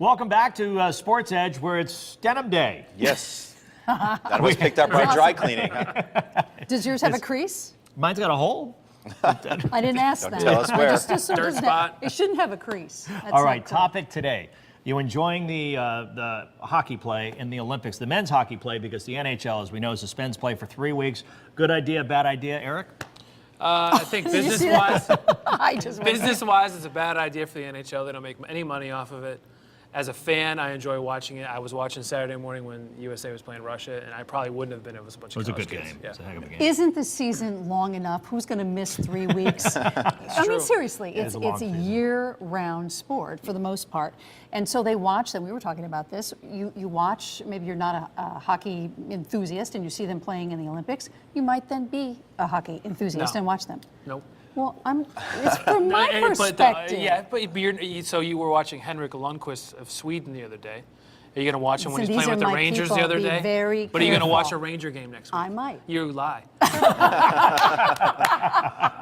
Welcome back to Sportzedge, where it's Denim Day. Yes. That was picked up by dry cleaning. Does yours have a crease? Mine's got a hole. I didn't ask that. tell us where. Just so it Dirt doesn't spot. It shouldn't have a crease. That's All not right, cool. topic today. You enjoying the hockey play in the Olympics, the men's hockey play, because the NHL, as we know, suspends play for 3 weeks. Good idea, bad idea, Eric? I think Did you see that? business-wise, I just went there. business-wise, it's a bad idea for the NHL. They don't make any money off of it. As a fan, I enjoy watching it. I was watching Saturday morning when USA was playing Russia, and I probably wouldn't have been. It was a bunch It was of a good college kids. game. Yeah. It's a heck of a game. Isn't the season long enough? Who's going to miss 3 weeks? I mean, true. seriously, is it's a long a season. year-round sport for the most part, and so they watch them. We were talking about this. You watch. Maybe you're not a hockey enthusiast, and you see them playing in the Olympics. You might then be a hockey enthusiast No. and watch them. Nope. Well, it's from my perspective. But so you were watching Henrik Lundqvist of Sweden the other day. Are you going to watch him when Listen, he's playing these with are the my Rangers people. the other Be day? very But are you going to watch a careful. Ranger game next week? I might. You lie.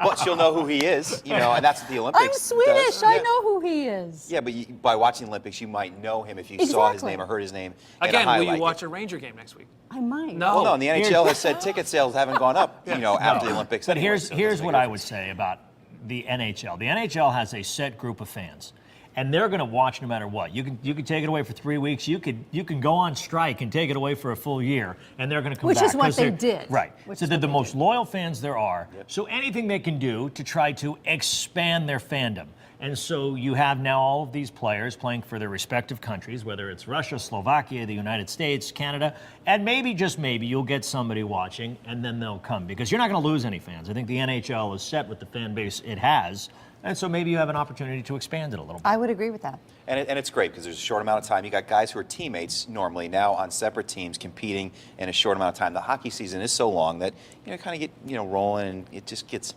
But she'll know who he is, and that's what the Olympics I'm Swedish. does. I Yeah. know who he is. Yeah, but by watching the Olympics, you might know him if you saw his Exactly. name or heard his name in a Again, will highlight. you watch a Ranger game next week? I might. No. Well, no, and the NHL has said ticket sales haven't gone up, after the Olympics. But anyway, here's so here's doesn't what make a I would difference. say about the NHL. The NHL has a set group of fans, and they're going to watch no matter what. You can take it away for 3 weeks. You can go on strike and take it away for a full year, and they're going to come Which back. is what 'cause they they're- did. Right. Which So is they're what the they most did. loyal fans there are. So anything they can do to try to expand their fandom. And so you have now all of these players playing for their respective countries, whether it's Russia, Slovakia, the United States, Canada, and maybe, just maybe, you'll get somebody watching, and then they'll come, because you're not going to lose any fans. I think the NHL is set with the fan base it has, and so maybe you have an opportunity to expand it a little bit. I would agree with that. And it's great because there's a short amount of time. You got guys who are teammates normally now on separate teams competing in a short amount of time. The hockey season is so long that kind of get rolling, and it just gets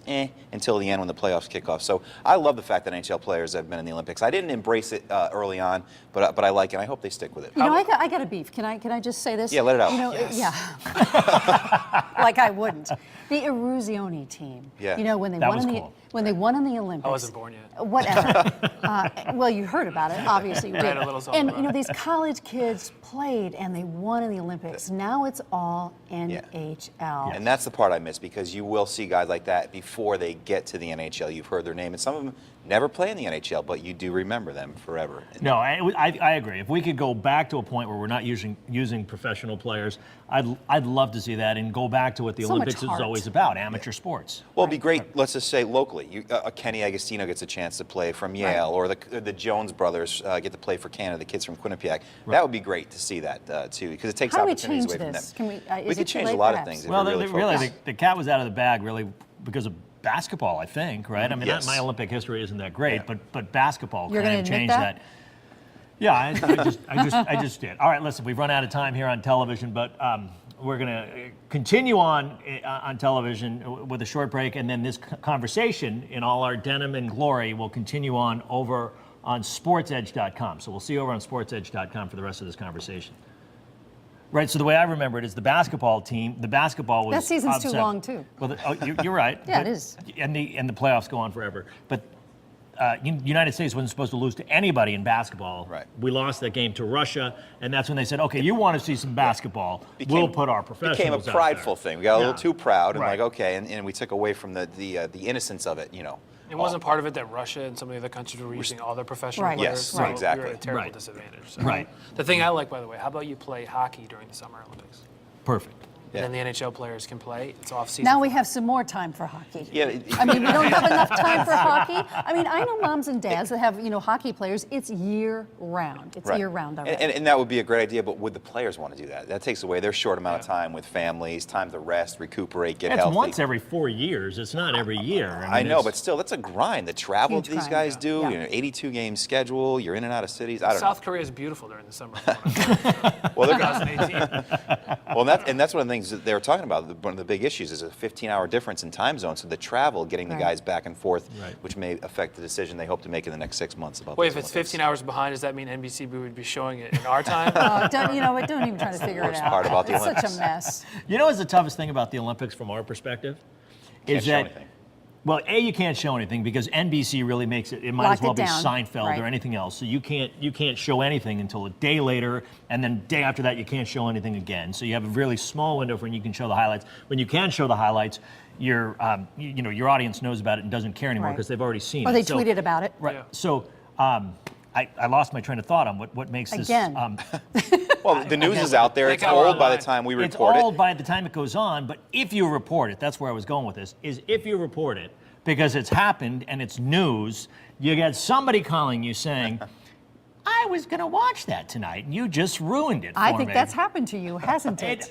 until the end when the playoffs kick off. So I love the fact that NHL players have been in the Olympics. I didn't embrace it early on, but I like it. And I hope they stick with it. I got a beef. Can I just say this? Yeah, let it out. Yeah. Like I wouldn't. The Eruzione team. Yeah. When they That won was in the cool. when they won in the Olympics. I wasn't born yet. Whatever. Well, you heard about it. Obviously, you I did. read a little something And about it. these college kids played and they won in the Olympics. Now it's all NHL. And that's the part I miss, because you will see guys like that before they get to the NHL. You've heard their name, and some of them never play in the NHL, but you do remember them forever. No, I agree. If we could go back to a point where we're not using professional players, I'd love to see that, and go back to what the So much Olympics is heart. always about, amateur sports. Well, it'd be great, let's just say locally. Kenny Agostino gets a chance to play from Yale, or the Jones brothers get to play for Canada, the kids from Quinnipiac. That would be great to see that, too, because it takes How do we opportunities change away from this? them. Can we? We Is could it too change a late, lot of perhaps? things if Well, we really really, focus. the cat was out of the bag, really, because of basketball, I think, right? I mean, Yes. my Olympic history isn't that great, but basketball You're kind gonna of admit changed that? that. Yeah, I just did. All right, listen, we've run out of time here on television, but we're going to continue on television with a short break, and then this conversation in all our denim and glory will continue on over on Sportzedge.com. So we'll see you over on Sportzedge.com for the rest of this conversation. Right, so the way I remember it is the basketball team. The basketball was That season's too upset. long, too. Well, you're right. Yeah, but- it is. And the playoffs go on forever. But United States wasn't supposed to lose to anybody in basketball. Right. We lost that game to Russia, and that's when they said, "Okay, you want to see some basketball? We'll put our professionals." Became a out prideful there." thing. We got a little Yeah. too proud, and Right. okay, and we took away from the innocence of it, It wasn't part of it that Russia and some of the other countries were using all their professional Right. players. Yes, so exactly. We were at a terrible Right. disadvantage. So. Right. The thing I like, by the way, how about you play hockey during the Summer Olympics? Perfect. And then the NHL players can play. It's off season. Now we have some more time for hockey. Yeah, I mean, we don't have enough time for hockey. I mean, I know moms and dads that have, hockey players. It's year round. It's right. year round already. And that would be a great idea, but would the players want to do that? That takes away their short amount of time with families, time to rest, recuperate, get It's healthy. once every 4 years. It's not every year. I mean, know, it's- but still, that's a grind. The travel Huge these grind, guys yeah. do, Yeah. 82 game schedule, you're in and out of cities. I don't South Korea is beautiful during the summer. know. Well, they're 2018. Well, and that's one of the things that they were talking about. One of the big issues is a 15-hour difference in time zone. So the travel, getting the Right. guys back and forth, Right. which may affect the decision they hope to make in the next 6 months about. Wait, these if it's Olympics. 15 hours behind, does that mean NBC would be showing it in our time? Don't even try to figure it worst out. part about the it's Olympics. such a mess. You know what's the toughest thing about the Olympics from our perspective? Can't Is show that anything. Well, you can't show anything because NBC really makes it. It might Locked as well it be down. Seinfeld Right. or anything else. So you can't show anything until a day later, and then day after that you can't show anything again. So you have a really small window for when you can show the highlights. When you can show the highlights, your your audience knows about it and doesn't care anymore Right. because they've already seen Or it. they So- tweeted about it. Right. Yeah. So I lost my train of thought on what makes Again. this. Well, the news is out there. They It's got old by online. the time we It's report old it. by the time it goes on, but if you report it, that's where I was going with this, is if you report it, because it's happened and it's news, you get somebody calling you saying, I was going to watch that tonight, and you just ruined it for I think me. that's happened to you, hasn't it?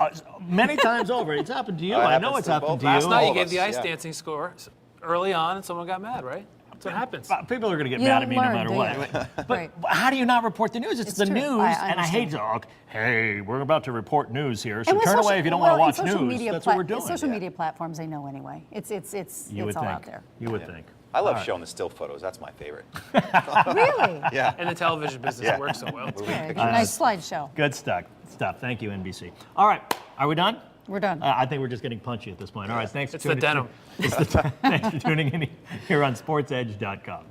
Many times over. It's happened to you. It I happens know it's to happened both to of you. us. Last night All you of gave us, the ice yeah. dancing score early on, and someone got mad, right? That's what happens. People are going to get You mad don't at me learn, no matter do what. you? But Right. how do you not report the news? It's the true. news, I and I hate to, understand. hey, we're about to report news here, so And with turn social- away if you don't well, want to and watch social news. media That's what we're plat- doing. Social Yeah. media platforms, they know anyway. It's You would all think. out there. You would think. I love All right. showing the still photos. That's my favorite. Really? Yeah. And the television business Yeah. works so well. Good. Nice slideshow. Good stuff. Thank you, NBC. All right, are we done? We're done. I think we're just getting punchy at this point. All right, thanks. It's the denim. Thanks for tuning in here on SportsEdge.com.